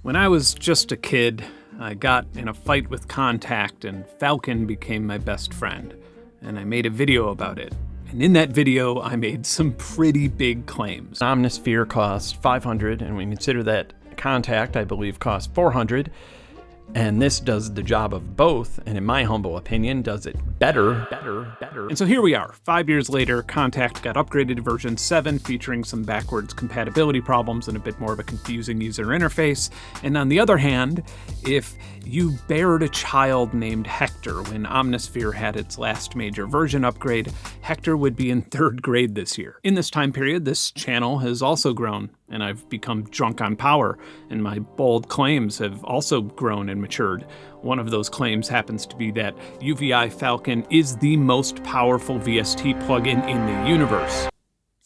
When I was just a kid, I got in a fight with Contact and Falcon became my best friend, and I made a video about it. And in that video, I made some pretty big claims. Omnisphere cost $500, and we consider that Contact, I believe, cost $400. And this does the job of both, and in my humble opinion, does it better. And so here we are, 5 years later, Contact got upgraded to version 7, featuring some backwards compatibility problems and a bit more of a confusing user interface. And on the other hand, if you bared a child named Hector when Omnisphere had its last major version upgrade, Hector would be in 3rd grade this year. In this time period, this channel has also grown, and I've become drunk on power, and my bold claims have also grown and matured. One of those claims happens to be that UVI Falcon is the most powerful VST plugin in the universe.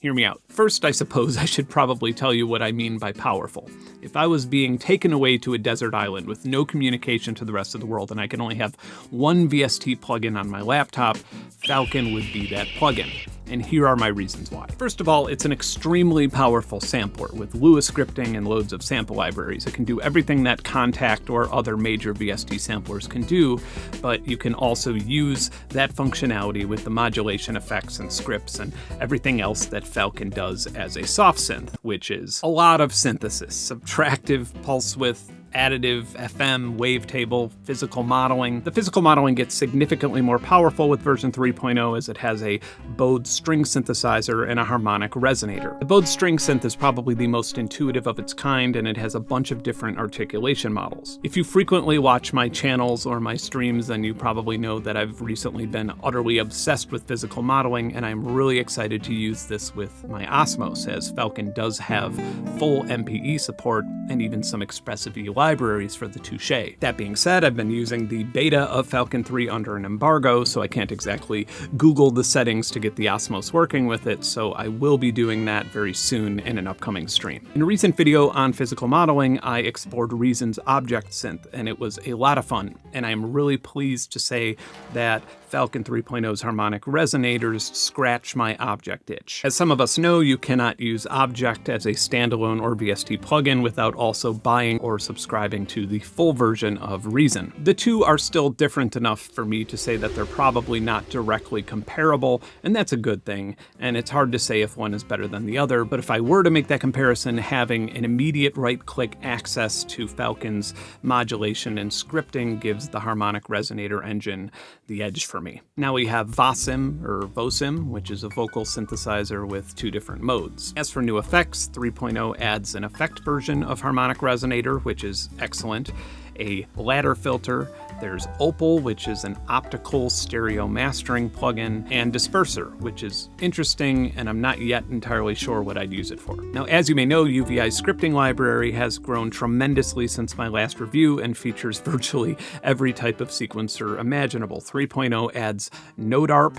Hear me out. First, I suppose I should probably tell you what I mean by powerful. If I was being taken away to a desert island with no communication to the rest of the world and I can only have one VST plugin on my laptop, Falcon would be that plugin. And here are my reasons why. First of all, it's an extremely powerful sampler with Lua scripting and loads of sample libraries. It can do everything that Contact or other major VST samplers can do, but you can also use that functionality with the modulation effects and scripts and everything else that Falcon does as a soft synth, which is a lot of synthesis, subtractive, pulse width, additive, FM, wavetable, physical modeling. The physical modeling gets significantly more powerful with version 3.0 as it has a bowed string synthesizer and a harmonic resonator. The bowed string synth is probably the most intuitive of its kind, and it has a bunch of different articulation models. If you frequently watch my channels or my streams, then you probably know that I've recently been utterly obsessed with physical modeling, and I'm really excited to use this with my Osmos, as Falcon does have full MPE support and even some expressive libraries for the Touche. That being said, I've been using the beta of Falcon 3 under an embargo, so I can't exactly Google the settings to get the Osmos working with it, so I will be doing that very soon in an upcoming stream. In a recent video on physical modeling, I explored Reason's object synth, and it was a lot of fun, and I'm really pleased to say that Falcon 3.0's harmonic resonators scratch my object itch. As some of us know, you cannot use object as a standalone or VST plugin without also buying or subscribing to the full version of Reason. The two are still different enough for me to say that they're probably not directly comparable, and that's a good thing, and it's hard to say if one is better than the other, but if I were to make that comparison, having an immediate right-click access to Falcon's modulation and scripting gives the harmonic resonator engine the edge for me. Now we have VOSIM, which is a vocal synthesizer with 2 different modes. As for new effects, 3.0 adds an effect version of harmonic resonator, which is excellent, a ladder filter, there's Opal, which is an optical stereo mastering plugin, and Disperser, which is interesting, and I'm not yet entirely sure what I'd use it for. Now, as you may know, UVI's scripting library has grown tremendously since my last review and features virtually every type of sequencer imaginable. 3.0 adds Node ARP,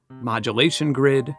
Modulation Grid,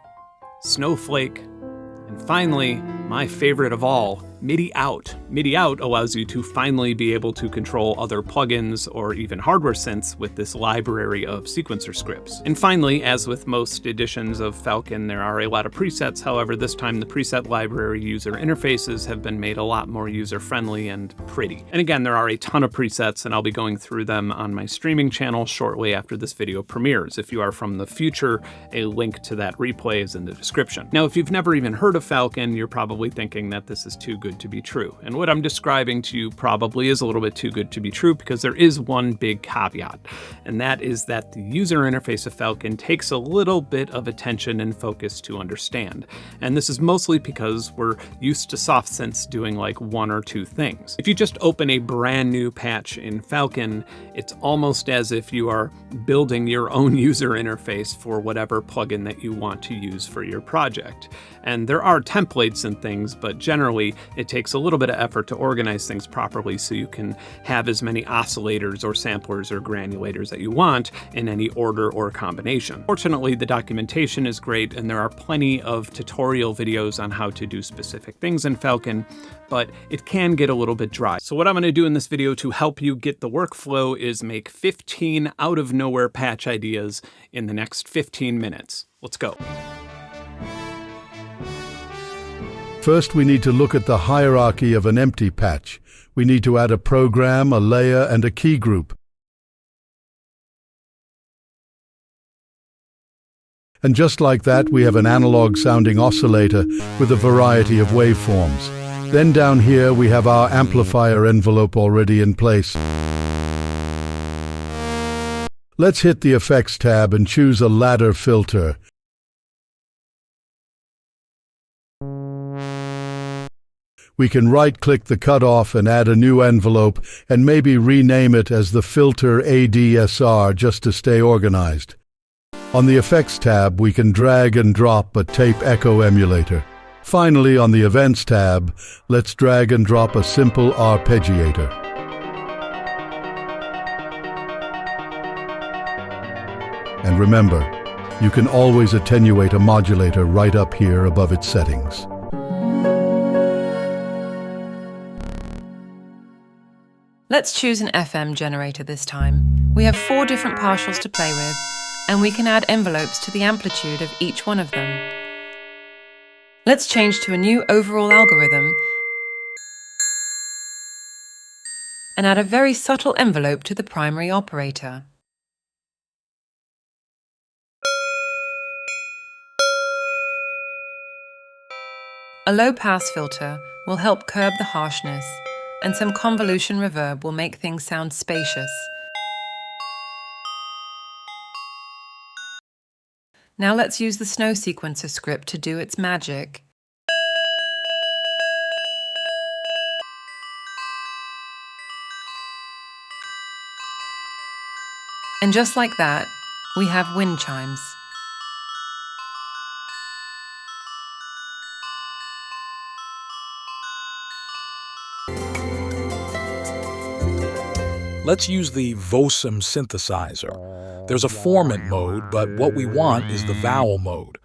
Snowflake, and finally, my favorite of all, MIDI out. MIDI out allows you to finally be able to control other plugins or even hardware synths with this library of sequencer scripts. And finally, as with most editions of Falcon, there are a lot of presets. However, this time the preset library user interfaces have been made a lot more user-friendly and pretty. And again, there are a ton of presets, and I'll be going through them on my streaming channel shortly after this video premieres. If you are from the future, a link to that replay is in the description. Now, if you've never even heard of Falcon, you're probably thinking that this is too good to be true. And what I'm describing to you probably is a little bit too good to be true, because there is one big caveat, and that is that the user interface of Falcon takes a little bit of attention and focus to understand. And this is mostly because we're used to soft synths doing like 1 or 2 things. If you just open a brand new patch in Falcon, it's almost as if you are building your own user interface for whatever plugin that you want to use for your project. And there are templates and things, but generally it takes a little bit of effort to organize things properly so you can have as many oscillators or samplers or granulators that you want in any order or combination. Fortunately, the documentation is great, and there are plenty of tutorial videos on how to do specific things in Falcon, but it can get a little bit dry. So what I'm going to do in this video to help you get the workflow is make 15 out-of-nowhere patch ideas in the next 15 minutes. Let's go. First, we need to look at the hierarchy of an empty patch. We need to add a program, a layer, and a key group. And just like that, we have an analog-sounding oscillator with a variety of waveforms. Then down here, we have our amplifier envelope already in place. Let's hit the Effects tab and choose a ladder filter. We can right-click the cutoff and add a new envelope and maybe rename it as the filter ADSR just to stay organized. On the Effects tab, we can drag and drop a tape echo emulator. Finally, on the Events tab, let's drag and drop a simple arpeggiator. And remember, you can always attenuate a modulator right up here above its settings. Let's choose an FM generator this time. We have 4 different partials to play with, and we can add envelopes to the amplitude of each one of them. Let's change to a new overall algorithm and add a very subtle envelope to the primary operator. A low-pass filter will help curb the harshness, and some convolution reverb will make things sound spacious. Now let's use the snow sequencer script to do its magic. And just like that, we have wind chimes. Let's use the VOSM synthesizer. There's a formant mode, but what we want is the vowel mode.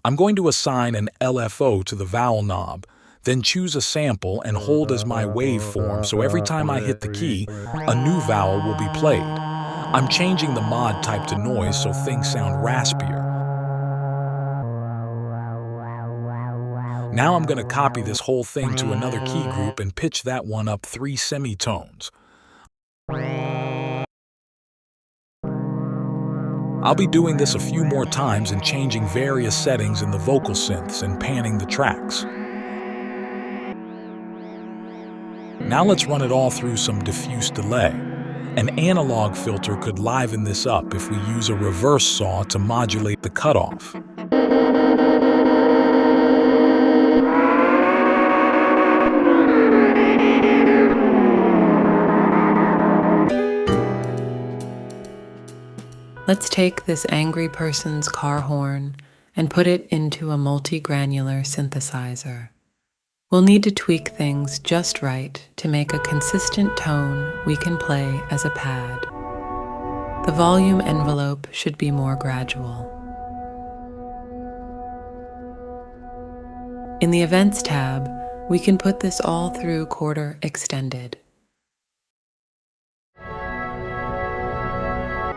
I'm going to assign an LFO to the vowel knob, then choose a sample and hold as my waveform so every time I hit the key, a new vowel will be played. I'm changing the mod type to noise so things sound raspier. Now I'm going to copy this whole thing to another key group and pitch that one up 3 semitones. I'll be doing this a few more times and changing various settings in the vocal synths and panning the tracks. Now let's run it all through some diffuse delay. An analog filter could liven this up if we use a reverse saw to modulate the cutoff. Let's take this angry person's car horn and put it into a multi-granular synthesizer. We'll need to tweak things just right to make a consistent tone we can play as a pad. The volume envelope should be more gradual. In the Events tab, we can put this all through quarter extended.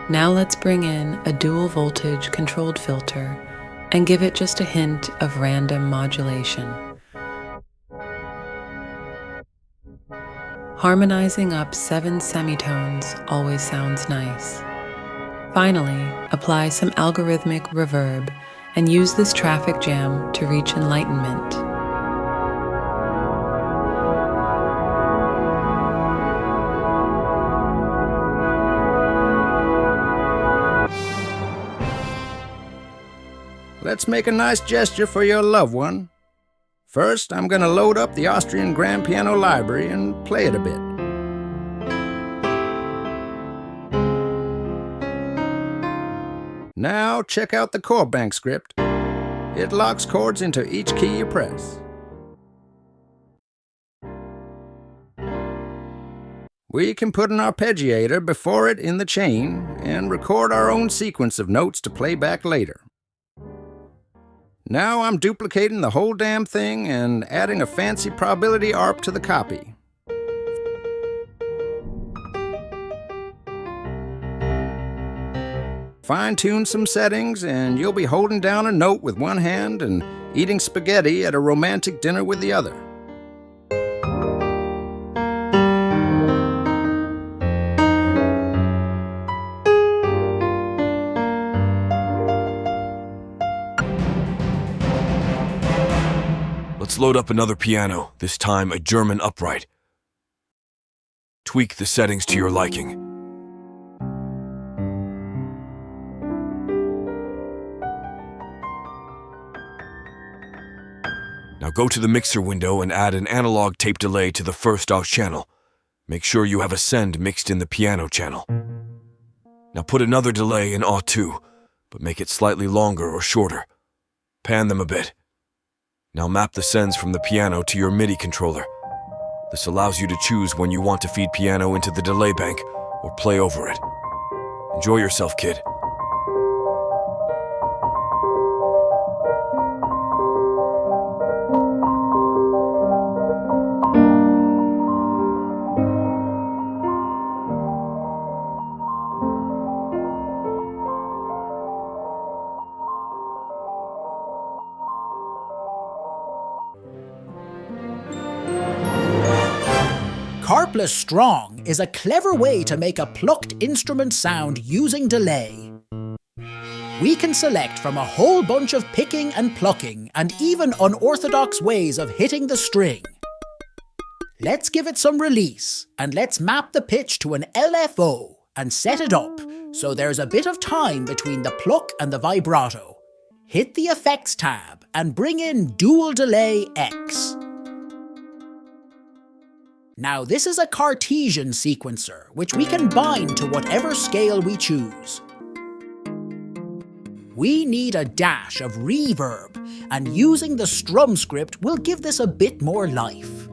Now let's bring in a dual voltage controlled filter and give it just a hint of random modulation. Harmonizing up 7 semitones always sounds nice. Finally, apply some algorithmic reverb and use this traffic jam to reach enlightenment. Let's make a nice gesture for your loved one. First, I'm going to load up the Austrian grand piano library and play it a bit. Now, check out the chord bank script. It locks chords into each key you press. We can put an arpeggiator before it in the chain and record our own sequence of notes to play back later. Now I'm duplicating the whole damn thing and adding a fancy probability ARP to the copy. Fine-tune some settings and you'll be holding down a note with one hand and eating spaghetti at a romantic dinner with the other. Let's load up another piano, this time a German upright. Tweak the settings to your liking. Now go to the mixer window and add an analog tape delay to the first aux channel. Make sure you have a send mixed in the piano channel. Now put another delay in AU2, but make it slightly longer or shorter. Pan them a bit. Now map the sends from the piano to your MIDI controller. This allows you to choose when you want to feed piano into the delay bank or play over it. Enjoy yourself, kid. KARPLUS-STRONG is a clever way to make a plucked instrument sound using delay. We can select from a whole bunch of picking and plucking and even unorthodox ways of hitting the string. Let's give it some release and let's map the pitch to an LFO and set it up so there's a bit of time between the pluck and the vibrato. Hit the Effects tab and bring in Dual Delay X. Now this is a Cartesian sequencer, which we can bind to whatever scale we choose. We need a dash of reverb, and using the strum script will give this a bit more life.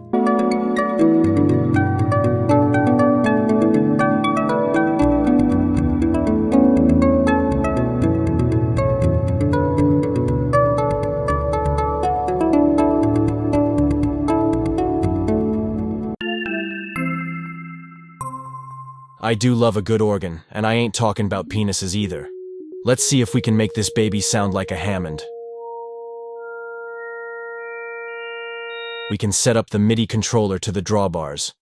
I do love a good organ, and I ain't talking about penises either. Let's see if we can make this baby sound like a Hammond. We can set up the MIDI controller to the drawbars.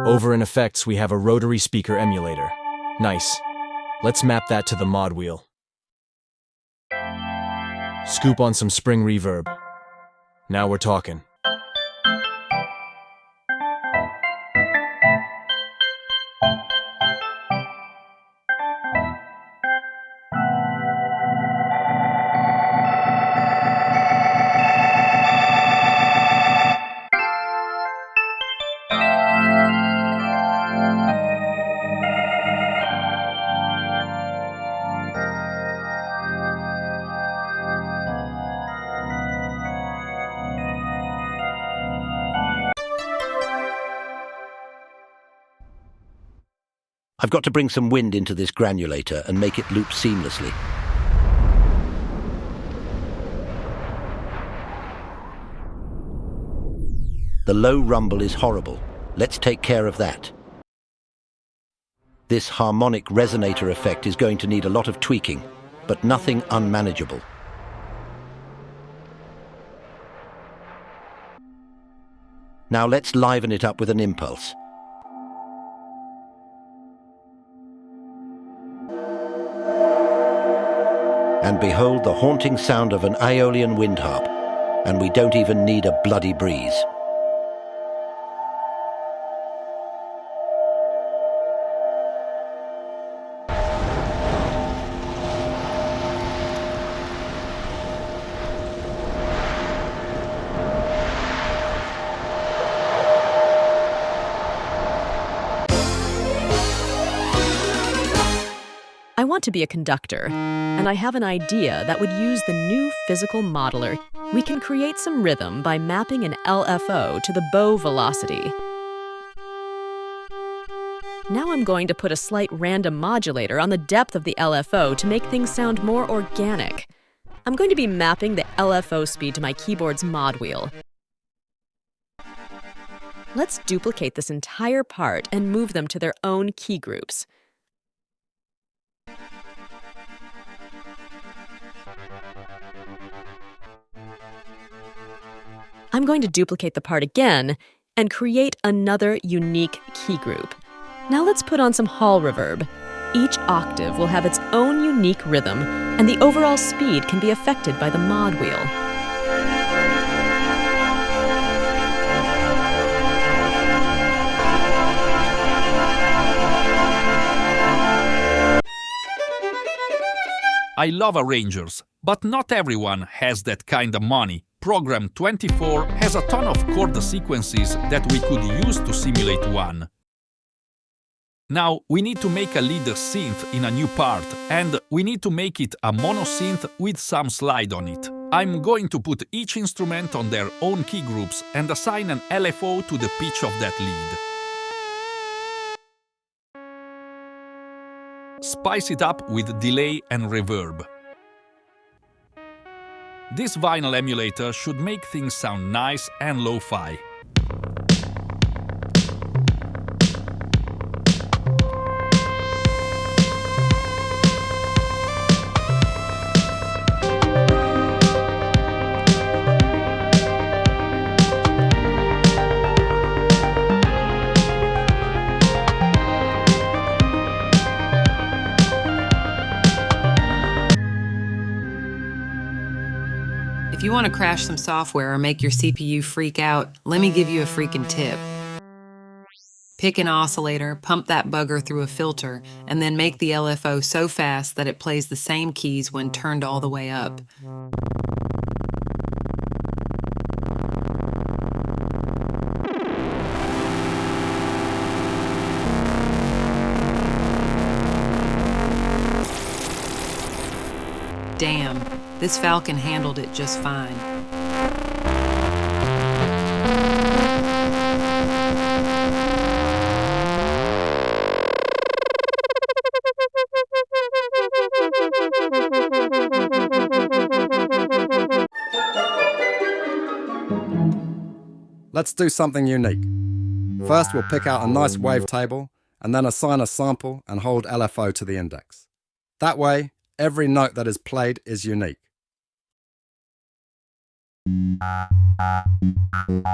Over in Effects, we have a rotary speaker emulator. Nice. Let's map that to the mod wheel. Scoop on some spring reverb. Now we're talking. I've got to bring some wind into this granulator and make it loop seamlessly. The low rumble is horrible. Let's take care of that. This harmonic resonator effect is going to need a lot of tweaking, but nothing unmanageable. Now let's liven it up with an impulse. And behold the haunting sound of an AEOLIAN wind harp, and we don't even need a bloody breeze. I want to be a conductor, and I have an idea that would use the new physical modeler. We can create some rhythm by mapping an LFO to the bow velocity. Now I'm going to put a slight random modulator on the depth of the LFO to make things sound more organic. I'm going to be mapping the LFO speed to my keyboard's mod wheel. Let's duplicate this entire part and move them to their own key groups. I'm going to duplicate the part again and create another unique key group. Now let's put on some hall reverb. Each octave will have its own unique rhythm, and the overall speed can be affected by the mod wheel. I love arrangers, but not everyone has that kind of money. Program 24 has a ton of chord sequences that we could use to simulate one. Now, we need to make a lead synth in a new part, and we need to make it a mono synth with some slide on it. I'm going to put each instrument on their own key groups and assign an LFO to the pitch of that lead. Spice it up with delay and reverb. This vinyl emulator should make things sound nice and lo-fi. If you want to crash some software or make your CPU freak out, let me give you a freaking tip. Pick an oscillator, pump that bugger through a filter, and then make the LFO so fast that it plays the same keys when turned all the way up. Damn, this Falcon handled it just fine. Let's do something unique. First, we'll pick out a nice wavetable, and then assign a sample and hold LFO to the index. That way, every note that is played is unique.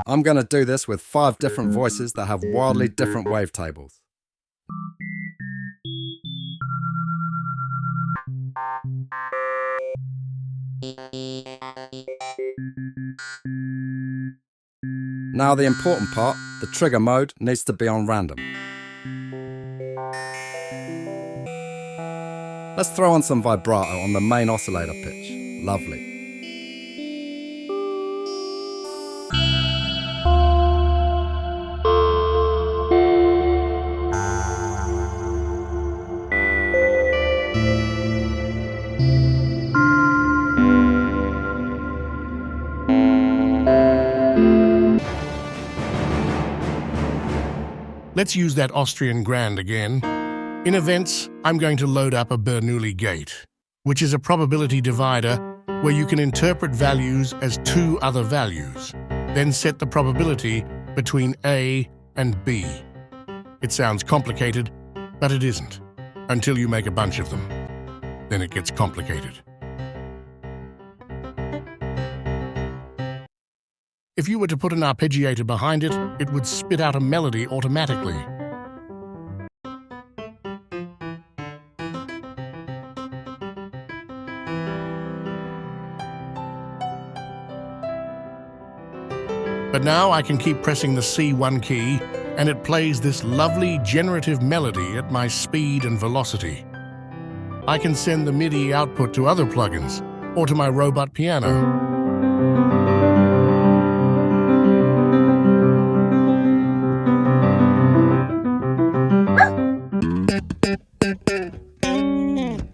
I'm going to do this with 5 different voices that have wildly different wavetables. Now the important part, the trigger mode, needs to be on random. Let's throw on some vibrato on the main oscillator pitch. Lovely. Let's use that Austrian grand again. In events, I'm going to load up a Bernoulli gate, which is a probability divider where you can interpret values as 2 other values, then set the probability between A and B. It sounds complicated, but it isn't, until you make a bunch of them. Then it gets complicated. If you were to put an arpeggiator behind it, it would spit out a melody automatically. But now I can keep pressing the C1 key, and it plays this lovely generative melody at my speed and velocity. I can send the MIDI output to other plugins, or to my robot piano.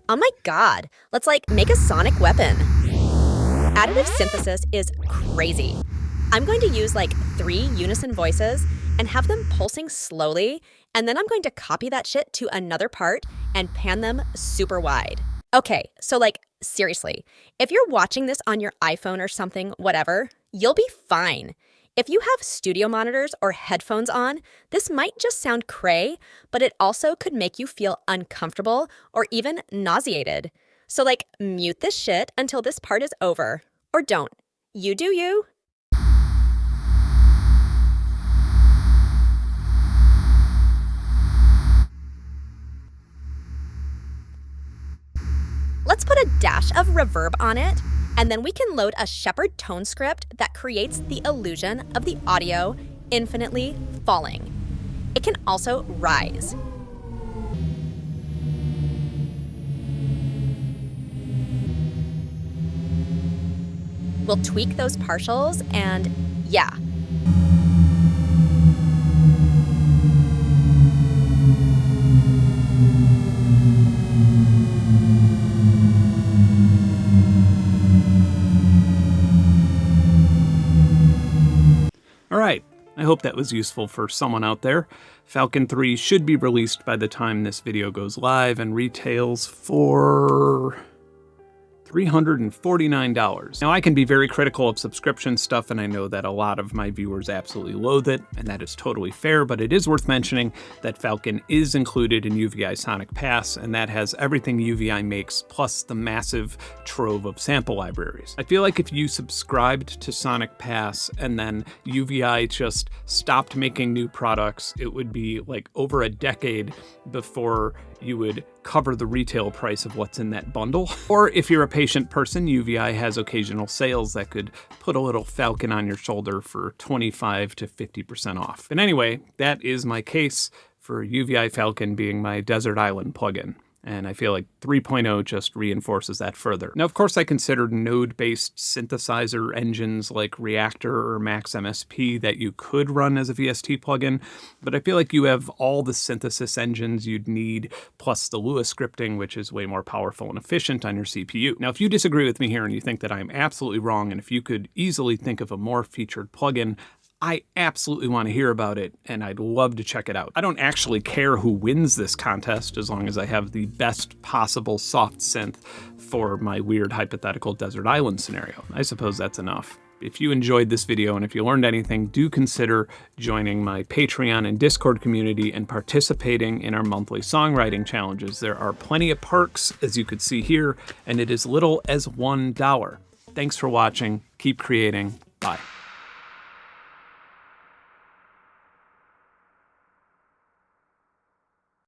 Oh my god, let's make a sonic weapon. Additive synthesis is crazy. I'm going to use 3 unison voices and have them pulsing slowly, and then I'm going to copy that shit to another part and pan them super wide. Okay, so seriously, if you're watching this on your iPhone or something, whatever, you'll be fine. If you have studio monitors or headphones on, this might just sound cray, but it also could make you feel uncomfortable or even nauseated. So mute this shit until this part is over. Or don't. You do you. put a dash of reverb on it, and then we can load a Shepherd tone script that creates the illusion of the audio infinitely falling. It can also rise. We'll tweak those partials and yeah. All right, I hope that was useful for someone out there. Falcon 3 should be released by the time this video goes live and retails for $349. Now, I can be very critical of subscription stuff, and I know that a lot of my viewers absolutely loathe it, and that is totally fair, but it is worth mentioning that Falcon is included in UVI Sonic Pass, and that has everything UVI makes, plus the massive trove of sample libraries. I feel like if you subscribed to Sonic Pass and then UVI just stopped making new products, it would be like over a decade before you would cover the retail price of what's in that bundle. Or if you're a patient person, UVI has occasional sales that could put a little Falcon on your shoulder for 25 to 50% off. But anyway, that is my case for UVI Falcon being my Desert Island plugin. And I feel like 3.0 just reinforces that further. Now, of course, I considered node-based synthesizer engines like Reactor or Max MSP that you could run as a VST plugin, but I feel like you have all the synthesis engines you'd need, plus the Lua scripting, which is way more powerful and efficient on your CPU. Now, if you disagree with me here and you think that I'm absolutely wrong, and if you could easily think of a more featured plugin, I absolutely want to hear about it, and I'd love to check it out. I don't actually care who wins this contest as long as I have the best possible soft synth for my weird hypothetical desert island scenario. I suppose that's enough. If you enjoyed this video and if you learned anything, do consider joining my Patreon and Discord community and participating in our monthly songwriting challenges. There are plenty of perks, as you could see here, and it is little as $1. Thanks for watching. Keep creating. Bye.